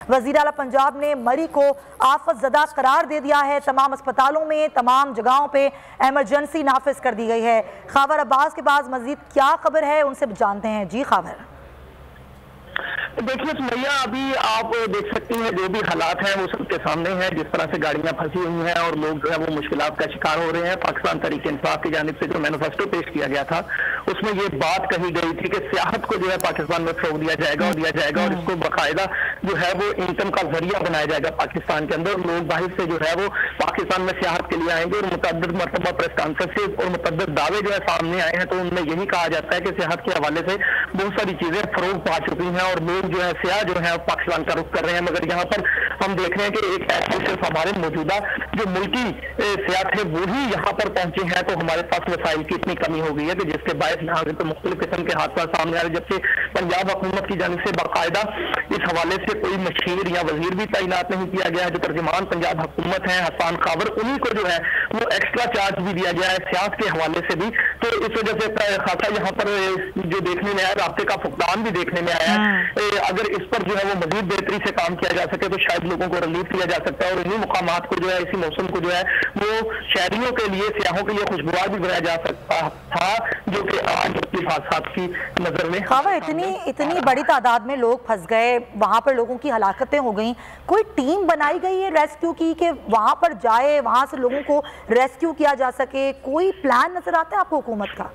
वज़ीर आला पंजाब ने मरी को आफत ज़दा करार दे दिया है। तमाम अस्पतालों में तमाम जगहों पे एमरजेंसी नाफिज कर दी गई है। खावर अब्बास के पास मजीद क्या खबर है उनसे जानते हैं। जी खावर। देखिए सुमैया, अभी आप देख सकती हैं जो भी हालात हैं वो सबके सामने हैं। जिस तरह से गाड़ियां फंसी हुई हैं और लोग जो है वो मुश्किलात का शिकार हो रहे हैं। पाकिस्तान तहरीक इंसाफ की जानिब से जो मैनिफेस्टो पेश किया गया था उसमें ये बात कही गई थी कि सियाहत को जो है पाकिस्तान में फरोग दिया जाएगा और इसको बाकायदा जो है वो इनकम का जरिया बनाया जाएगा पाकिस्तान के अंदर। लोग बाहर से जो है वो पाकिस्तान में सियाहत के लिए आएंगे और मुतअद्दिद मरतबा प्रेस कॉन्फ्रेंस और मुतअद्दिद दावे जो है सामने आए हैं, तो उनमें यही कहा जाता है कि सियाहत के हवाले से बहुत सारी चीजें फरोग पा चुकी हैं और लोग जो है सियाह जो है पाकिस्तान का रुख कर रहे हैं। मगर यहाँ पर हम देख रहे हैं कि एक ऐसे सिर्फ हमारे मौजूदा जो मुल्की सियाह थे वही यहाँ पर पहुंचे हैं, तो हमारे पास वसाइल की इतनी कमी हो गई है कि जिसके बायस यहाँ से तो मुख्तलिफ किस्म के हादसा सामने आ रहे। जबकि पंजाब हुकूमत की जानिब से बाकायदा इस हवाले से कोई मशीर या वजीर भी तैनात नहीं किया गया है। जो तर्जुमान पंजाब हुकूमत है हसन खावर, उन्हीं को जो है वो एक्स्ट्रा चार्ज भी दिया गया है सियाहत के हवाले से भी। तो इस वजह से खासा यहाँ पर जो देखने में आया रास्ते का फुकदान भी देखने में आया है। अगर इस पर जो है वो मजीद बेहतरी से काम किया जा सके तो शायद लोगों को रिलीफ दिया जा सकता है और इन्हीं मुकामात को जो है इसी मौसम को जो है वो शहरियों के लिए सियाहों के लिए खुशगवार भी बनाया जा सकता था, जो कि आज हादसा की नजर में। हाँ, इतनी बड़ी तादाद में लोग फंस गए, वहाँ पर लोगों की हलाकतें हो गई। कोई टीम बनाई गई है रेस्क्यू की कि वहाँ पर जाए, वहाँ से लोगों को रेस्क्यू किया जा सके? कोई प्लान नजर आता है आपको हुकूमत का?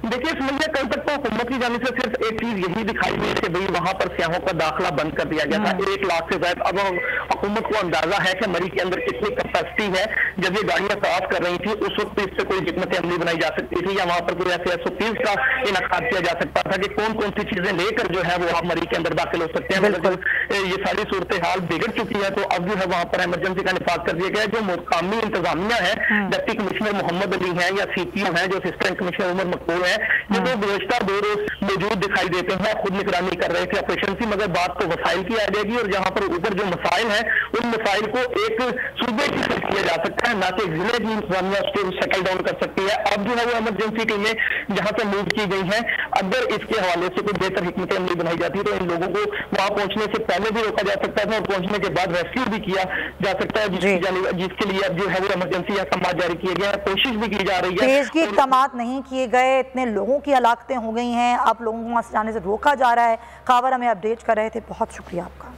देखिए समझिए, कल तक तो हुकूमत की जानिब से सिर्फ एक चीज यही दिखाई दी कि भाई वहां पर सियाहों का दाखिला बंद कर दिया गया था 1 लाख से ज्यादा। अब हुकूमत को अंदाजा है कि मरी के अंदर कितनी कैपेसिटी है। जब ये गाड़ियां साफ कर रही थी उस वक्त इससे कोई हिकमत अमली बनाई जा सकती थी या वहां पर कोई ऐसे SOPs का इनकाद किया जा सकता था कि कौन कौन सी चीजें लेकर जो है वो आप मरी के अंदर दाखिल हो सकते हैं। मतलब ये सारी सूरत हाल बिगड़ चुकी है, तो अब जो है वहां पर इमरजेंसी का निफाज कर दिया गया है। जो मुकामी इंतजामिया है, डिप्टी कमिश्नर मोहम्मद अली है या CPO है जो असिस्टेंट कमिश्नर उमर मकबूल है, ये तो गुज़श्ता 2 रोज मौजूद दिखाई देते हैं, खुद निगरानी कर रहे थे ऑपरेशन की। मगर बात तो वसाइल की आ जाएगी और जहां पर ऊपर जो मसाइल है उन मसाइल को एक सूबे की तरफ किया जा सकता है, ना कि जिले की इंतजामिया उसको सेटल डाउन कर सकती है। अब जो है वो इमरजेंसी टीमें जहां से मूव की गई हैं, अगर इसके हवाले से कोई बेहतर हिकमत अमली बनाई जाती है तो इन लोगों को वहां पहुंचने से पहले भी रोका जा सकता था और पहुंचने के बाद रेस्क्यू भी किया जा सकता है, जिसके लिए अब जो है वो इमरजेंसी अहकाम जारी किए गए हैं। कोशिश भी की जा रही है, पेशगी इक़दाम नहीं किए गए, इतने लोगों की हलाकतें हो गई हैं, अब लोगों को वहाँ से जाने से रोका जा रहा है। खावर हमें अपडेट कर रहे थे, बहुत शुक्रिया आपका।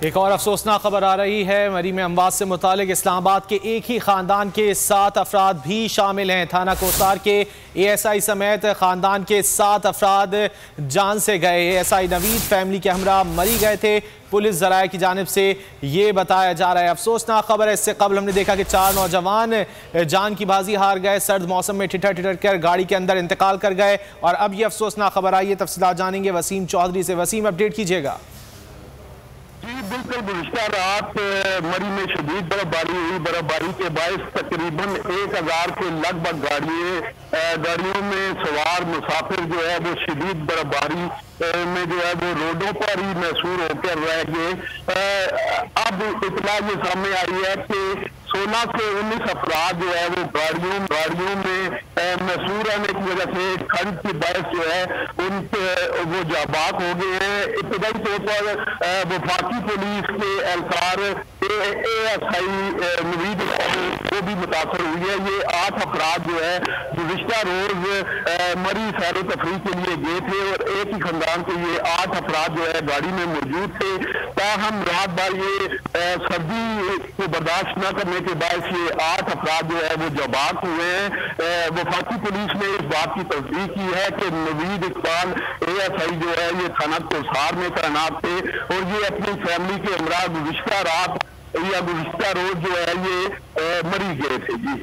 एक और अफसोसनाक खबर आ रही है मरी में अमवात से मुतालिक। इस्लामाबाद के एक ही खानदान के 7 अफराद भी शामिल हैं। थाना कोसार के ASI समेत खानदान के 7 अफराद जान से गए। ASI नवीद फैमिली के हमरा मरी गए थे। पुलिस ज़राए की जानिब से ये बताया जा रहा है। अफसोसनाक खबर है, इससे कबल हमने देखा कि 4 नौजवान जान की बाजी हार गए, सर्द मौसम में ठिठर कर गाड़ी के अंदर इंतकाल कर गए। और अब ये अफसोसनाक खबर आई है, तफसीलात जानेंगे वसीम चौधरी से। वसीम, अपडेट कीजिएगा। जी बिल्कुल, गुज़श्ता रात मरी में शदीद बर्फबारी हुई। बर्फबारी के बायस तकरीबन 1000 के लगभग गाड़ियों में सवार मुसाफिर जो है वो शदीद बर्फबारी में जो है वो रोडों पर ही महसूर होकर रह गए। अब इतना ये सामने आई है कि 16 से 19 अफराद जो है वो गाड़ियों में महसूर रहने की वजह से ठंड की बायस जो है उनके वो जाबाक हो गए हैं। इब्तदाई तौर पर वफाकी पुलिस के एहलकार ASI नवीद वो भी मुतासर हुई है। ये 8 अफराद जो है गुज़श्ता रोज मरी सैर तफरीह के लिए गए थे और एक ही खानदान के ये 8 अफराद जो है गाड़ी में मौजूद थे। ताहम रात भर ये सर्दी को बर्दाश्त न करने के बाद ये 8 अफराद जो है वो जाबाक हुए हैं। वफाकी पुलिस ने इस बात की तस्दीक की है कि नवीद इकबाल ASI जो है ये थाना कोसार में तैनात थे और ये अपनी फैमिली के हमरा गुज़श्ता रात या गुज़श्ता रोज जो है ये मरी गए थे। जी,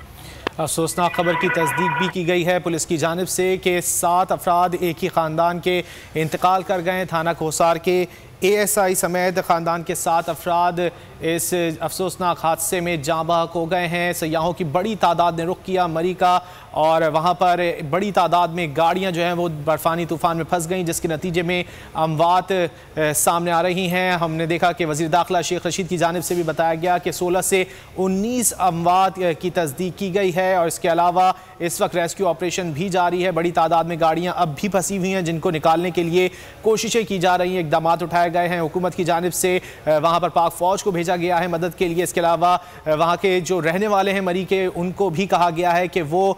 अफसोसनाक खबर की तस्दीक भी की गई है पुलिस की जानिब से कि 7 अफराद एक ही ख़ानदान के इंतकाल कर गए। थाना कोसार के ASI समेत ख़ानदान के 7 अफराद इस अफसोसनाक हादसे में जाँ बहक हो गए हैं। सयाहों की बड़ी तादाद ने रुख किया मरी का और वहाँ पर बड़ी तादाद में गाड़ियाँ जो हैं वो बर्फ़ानी तूफ़ान में फंस गईं, जिसके नतीजे में अमवात सामने आ रही हैं। हमने देखा कि वज़ीर दाखिला शेख रशीद की जानिब से भी बताया गया कि 16 से 19 अमवात की तस्दीक की गई है और इसके अलावा इस वक्त रेस्क्यू ऑपरेशन भी जारी है। बड़ी तादाद में गाड़ियाँ अब भी फंसी हुई हैं जिनको निकालने के लिए कोशिशें की जा रही हैं, इक़दाम उठाए बुलाए गए हैं हुकूमत की जानिब से। वहाँ पर पाक फ़ौज को भेजा गया है मदद के लिए। इसके अलावा वहाँ के जो रहने वाले हैं मरी के, उनको भी कहा गया है कि वो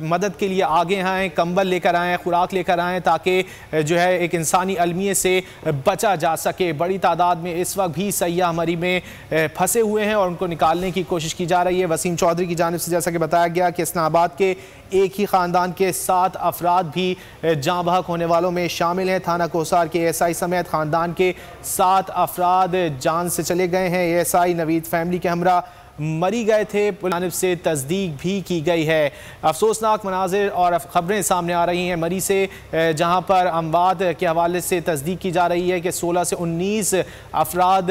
मदद के लिए आगे आएँ, कंबल लेकर आएँ, खुराक लेकर आएँ, ताकि जो है एक इंसानी अलमिये से बचा जा सके। बड़ी तादाद में इस वक्त भी सयाह मरी में फंसे हुए हैं और उनको निकालने की कोशिश की जा रही है। वसीम चौधरी की जानिब से जैसा कि बताया गया कि इस्लामाबाद के एक ही ख़ानदान के 7 अफराद भी जाँ बहक होने वालों में शामिल हैं। थाना कोसार के ASI समेत ख़ानदान के 7 अफराद जान से चले गए हैं। ASI नवीद फैमिली के हमरा मरी गए थे, जानिब से तस्दीक भी की गई है। अफसोसनाक मनाजिर और ख़बरें सामने आ रही हैं मरी से, जहां पर अमवात के हवाले से तस्दीक की जा रही है कि 16 से 19 अफराद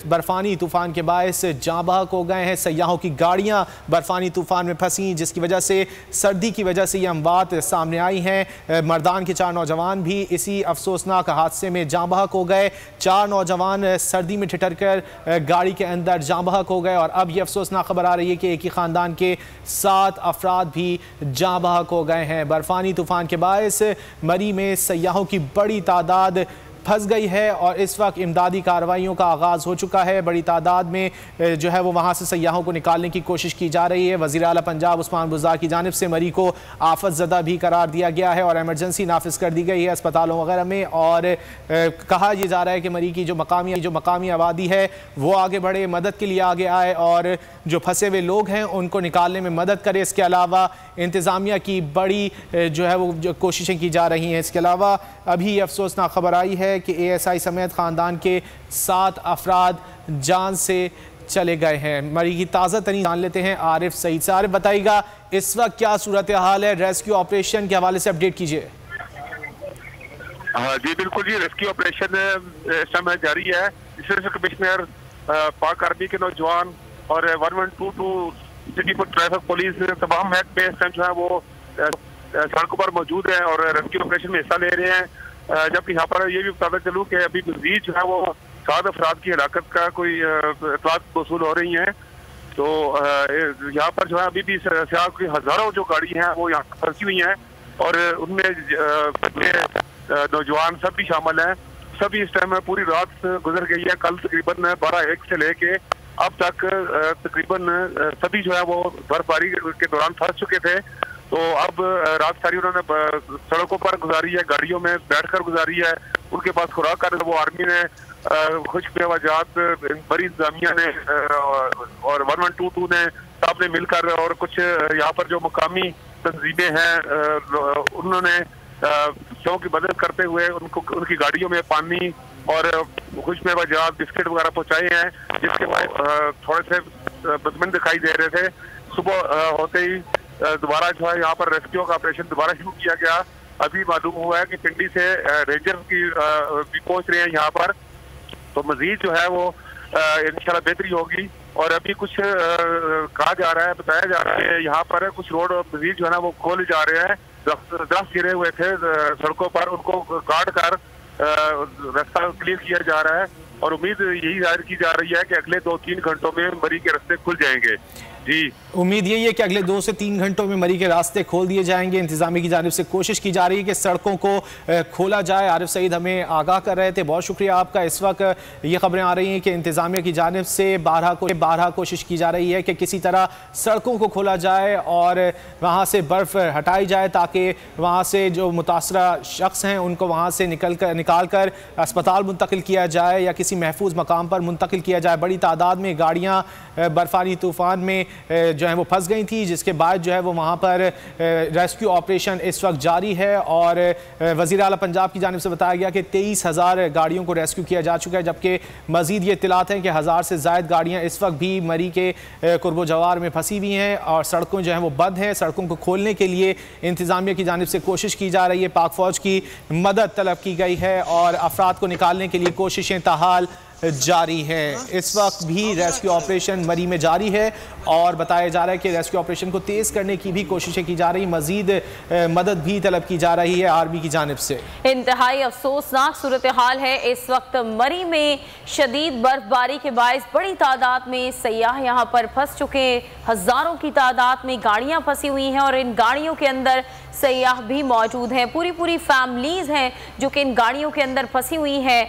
बर्फ़ानी तूफ़ान के बायस जाँ बहक हो गए हैं। सयाहों की गाड़ियां बर्फ़ानी तूफ़ान में फंसी, जिसकी वजह से सर्दी की वजह से ये अमवात सामने आई हैं। मर्दान के 4 नौजवान भी इसी अफसोसनाक हादसे में जाँ बहक हो गए। 4 नौजवान सर्दी में ठिठर कर गाड़ी के अंदर जाँ बहक हो गए और अब ये अफसोसनाक खबर आ रही है कि एक ही ख़ानदान के 7 अफराद भी जाँ बहक हो गए हैं। बर्फ़ानी तूफ़ान के बायस मरी में सयाहों की बड़ी तादाद फंस गई है और इस वक्त इमदादी कार्रवाइयों का आगाज़ हो चुका है। बड़ी तादाद में जो है वो वहाँ से सयाहों को निकालने की कोशिश की जा रही है। वज़ीर आला पंजाब उस्मान बुज़दार की जानिब से मरी को आफत ज़दा भी करार दिया गया है और एमरजेंसी नाफिज कर दी गई है अस्पतालों वगैरह में। और कहा यह जा रहा है कि मरी की जो मकामी आबादी है वो आगे बढ़े, मदद के लिए आगे आए और जो फंसे हुए लोग हैं उनको निकालने में मदद करे। इसके अलावा इंतज़ामिया की बड़ी जो है वो जो कोशिशें की जा रही हैं। इसके अलावा अभी अफसोसनाक खबर आई है कि ASI समेत ख़ानदान के 7 अफराद जान से चले गए हैं। मरी की ताज़ा तरीन जान लेते हैं आरिफ सईद से। आरिफ बताइएगा इस वक्त क्या सूरत हाल है, रेस्क्यू ऑपरेशन के हवाले से अपडेट कीजिए। जी बिल्कुल जी, रेस्क्यू ऑपरेशन इस समय जारी है। डिस्ट्रिक्ट कमिश्नर, पाक आर्मी के नौजवान और 1122 सिटी ट्रैफिक पुलिस तमाम महकमे इस टाइम जो है वो सड़कों पर मौजूद है और रेस्क्यू ऑपरेशन में हिस्सा ले रहे हैं। जबकि यहाँ पर ये भी बताता चलूँ कि अभी मजीद जो है वो 7 अफराद की हलाकत का कोई इतलात वसूल हो रही हैं। तो यहाँ पर जो है अभी भी सियाह की हज़ारों जो गाड़ी हैं वो यहाँ फंसी हुई हैं और उनमें नौजवान सब भी शामिल हैं। सभी इस टाइम पूरी रात गुजर गई है। कल तकरीबन 12-1 से लेके अब तक तकरीबन सभी जो है वो बर्फबारी के दौरान फंस चुके थे। तो अब रात सारी उन्होंने सड़कों पर गुजारी है, गाड़ियों में बैठकर गुजारी है। उनके पास खुराक कर वो आर्मी ने, खुश्क मेवाजात बड़ी इंतजामिया ने और 1122 ने साहब ने मिलकर और कुछ यहाँ पर जो मकामी तंजीमें हैं उन्होंने लोगों की मदद करते हुए उनको उनकी गाड़ियों में पानी और खुश्क मेवाजात बिस्किट वगैरह पहुँचाए हैं, जिसके बाद थोड़े से मुतमईन दिखाई दे रहे थे। सुबह होते ही दोबारा जो है यहाँ पर रेस्क्यू का ऑपरेशन दोबारा शुरू किया गया। अभी मालूम हुआ है कि पिंडी से रेंजर की भी पहुंच रहे हैं यहाँ पर। तो मजीद जो है वो इंशाल्लाह बेहतरी होगी। और अभी कुछ कहा जा रहा है, बताया जा रहा है यहाँ पर कुछ रोड मजीद जो है ना वो खोले जा रहे हैं। दरख्त गिरे हुए थे सड़कों पर, उनको काट कर रास्ता क्लियर किया जा रहा है और उम्मीद यही जाहिर की जा रही है कि अगले 2-3 घंटों में मरी के रास्ते खुल जाएंगे। जी उम्मीद यही है कि अगले 2 से 3 घंटों में मरी के रास्ते खोल दिए जाएंगे। इंतजामिया की जानिब से कोशिश की जा रही है कि सड़कों को खोला जाए। आरिफ सईद हमें आगाह कर रहे थे, बहुत शुक्रिया आपका। इस वक्त ये खबरें आ रही हैं कि इंतजामिया की जानिब से बारहा कोशिश की जा रही है कि किसी तरह सड़कों को खोला जाए और वहाँ से बर्फ़ हटाई जाए ताकि वहाँ से जो मुतासरा शख्स हैं उनको वहाँ से निकाल कर अस्पताल मुंतकिल किया जाए या किसी महफूज मकाम पर मुंतकिल किया जाए। बड़ी तादाद में गाड़ियाँ बर्फ़ानी तूफ़ान में जो है वो फंस गई थी, जिसके बाद जो है वो वहाँ पर रेस्क्यू ऑपरेशन इस वक्त जारी है। और वज़ीर आला पंजाब की जानिब से बताया गया कि 23,000 गाड़ियों को रेस्क्यू किया जा चुका है, जबकि मज़ीद ये इत्तलात हैं कि 1000 से ज़ायद गाड़ियाँ इस वक्त भी मरी के कुर्बो जवार में फंसी हुई हैं और सड़कों जो हैं वो बंद हैं। सड़कों को खोलने के लिए इंतज़ामिया की जानिब से कोशिश की जा रही है, पाक फ़ौज की मदद तलब की गई है और अफराद को निकालने के लिए कोशिशें ताहाल जारी है। इस वक्त भी रेस्क्यू ऑपरेशन मरी में जारी है और बताया जा रहा है कि रेस्क्यू ऑपरेशन को तेज़ करने की भी कोशिशें की जा रही, मजीद मदद भी तलब की जा रही है आर्मी की जानिब से। इंतहाई अफसोसनाक सूरत हाल है इस वक्त मरी में। शदीद बर्फबारी के बायस बड़ी तादाद में सयाह यहाँ पर फंस चुके, हज़ारों की तादाद में गाड़ियाँ फंसी हुई हैं और इन गाड़ियों के अंदर सयाह भी मौजूद हैं। पूरी फैमिलीज़ हैं जो कि इन गाड़ियों के अंदर फंसी हुई हैं।